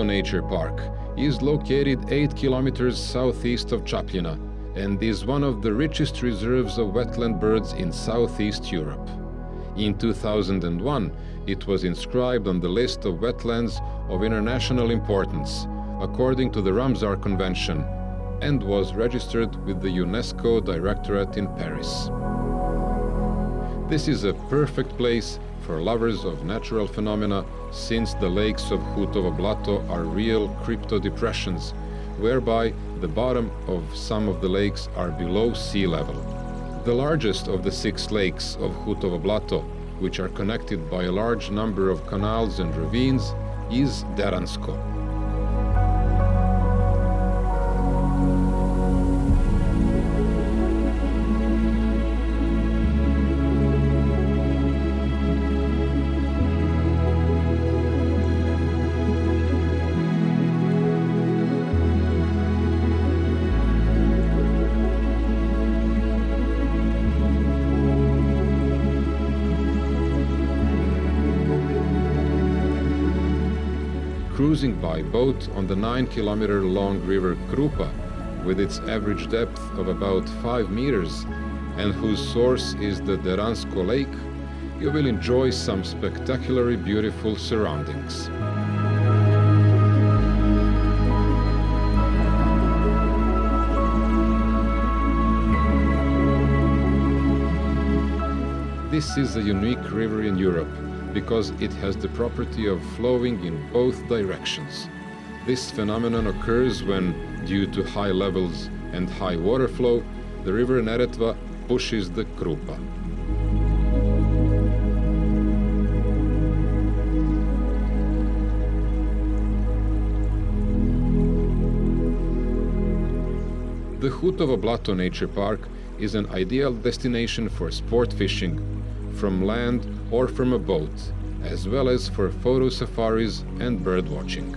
Nature Park is located 8 kilometers southeast of Čapljina and is one of the richest reserves of wetland birds in Southeast Europe. In 2001, it was inscribed on the list of wetlands of international importance, according to the Ramsar Convention, and was registered with the UNESCO Directorate in Paris. This is a perfect place for lovers of natural phenomena, since the lakes of Hutovo Blato are real crypto-depressions, whereby the bottom of some of the lakes are below sea level. The largest of the 6 lakes of Hutovo Blato, which are connected by a large number of canals and ravines, is Deransko. Cruising by boat on the 9-kilometer-long river Krupa, with its average depth of about 5 meters and whose source is the Deransko Lake, you will enjoy some spectacularly beautiful surroundings. This is a unique river in Europe, because it has the property of flowing in both directions. This phenomenon occurs when, due to high levels and high water flow, the river Neretva pushes the Krupa. The Hutovo Blato Nature Park is an ideal destination for sport fishing, from land or from a boat, as well as for photo safaris and bird watching.